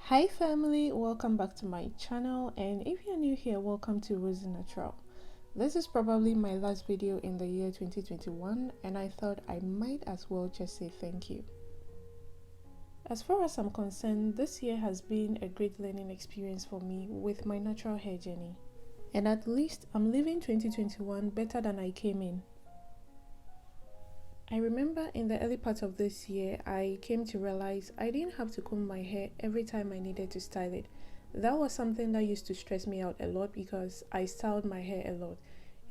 Hi family, welcome back to my channel, and if you're new here, welcome to Rosy Natural. This is probably my last video in the year 2021, and I thought I might as well just say thank you. As far as I'm concerned, this year has been a great learning experience for me with my natural hair journey, and at least I'm leaving 2021 better than I came in. I remember in the early part of this year, I came to realize I didn't have to comb my hair every time I needed to style it. That was something that used to stress me out a lot because I styled my hair a lot.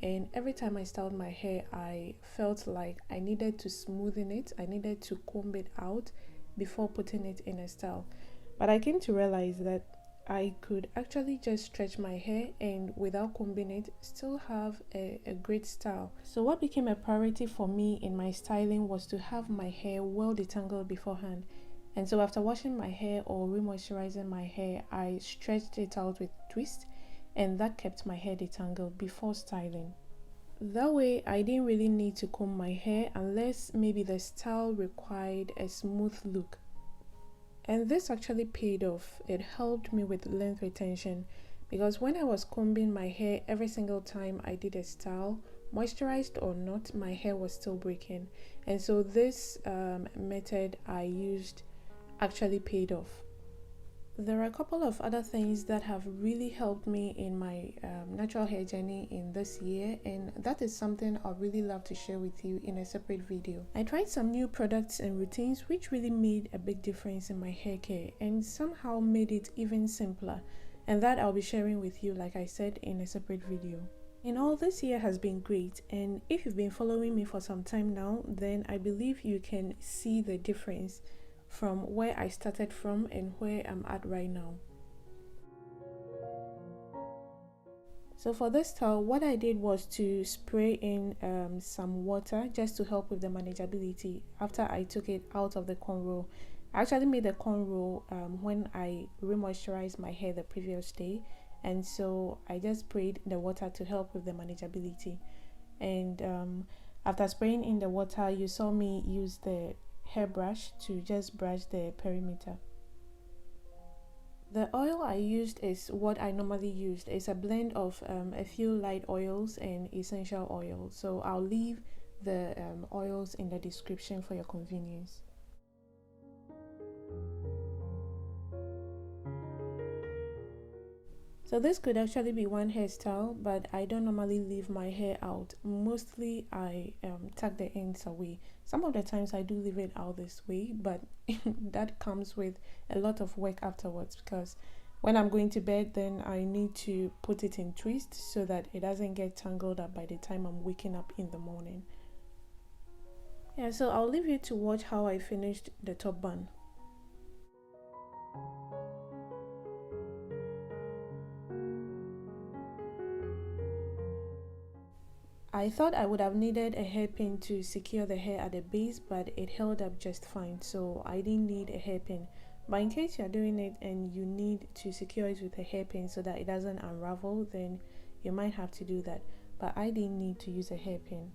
And every time I styled my hair, I felt like I needed to smoothen it, I needed to comb it out before putting it in a style. But I came to realize that I could actually just stretch my hair and without combing it still have a great style. So what became a priority for me in my styling was to have my hair well detangled beforehand. And so after washing my hair or remoisturizing my hair, I stretched it out with twist, and that kept my hair detangled before styling. That way I didn't really need to comb my hair unless maybe the style required a smooth look. And this actually paid off. It helped me with length retention because when I was combing my hair every single time I did a style, moisturized or not, my hair was still breaking. And so this method I used actually paid off. There are a couple of other things that have really helped me in my natural hair journey in this year, and that is something I'd really love to share with you in a separate video. I tried some new products and routines which really made a big difference in my hair care and somehow made it even simpler, and that I'll be sharing with you, like I said, in a separate video. And all this year has been great, and if you've been following me for some time now, then I believe you can see the difference from where I started from and where I'm at right now. So for this style, what I did was to spray in some water just to help with the manageability after I took it out of the cornrow. I actually made the cornrow when I remoisturized my hair the previous day, and so I just sprayed the water to help with the manageability. And after spraying in the water, you saw me use the hairbrush to just brush the perimeter. The oil I used is what I normally used. It's a blend of a few light oils and essential oils. So I'll leave the oils in the description for your convenience. So this could actually be one hairstyle, but I don't normally leave my hair out. Mostly I tuck the ends away. Some of the times I do leave it out this way, but that comes with a lot of work afterwards because when I'm going to bed, then I need to put it in twist so that it doesn't get tangled up by the time I'm waking up in the morning. Yeah, so I'll leave you to watch how I finished the top bun. I thought I would have needed a hairpin to secure the hair at the base, but it held up just fine, so I didn't need a hairpin. But in case you're doing it and you need to secure it with a hairpin so that it doesn't unravel, then you might have to do that. But I didn't need to use a hairpin.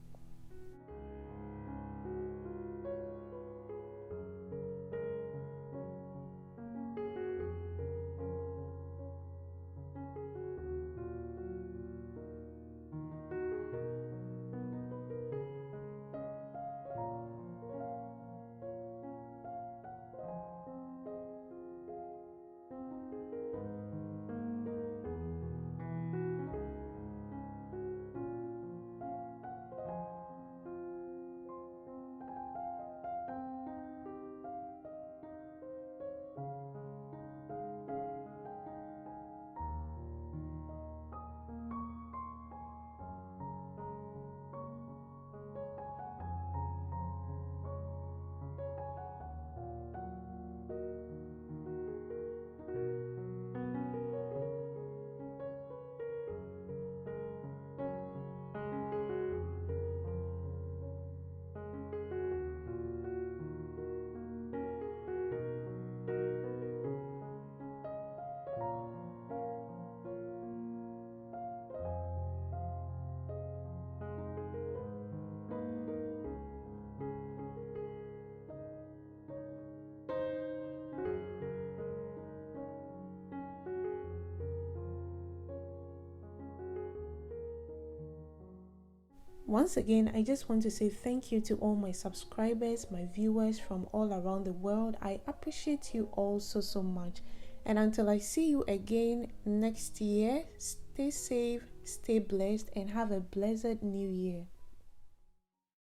Once again, I just want to say thank you to all my subscribers, my viewers from all around the world. I appreciate you all so much. And until I see you again next year, stay safe, stay blessed, and have a blessed new year.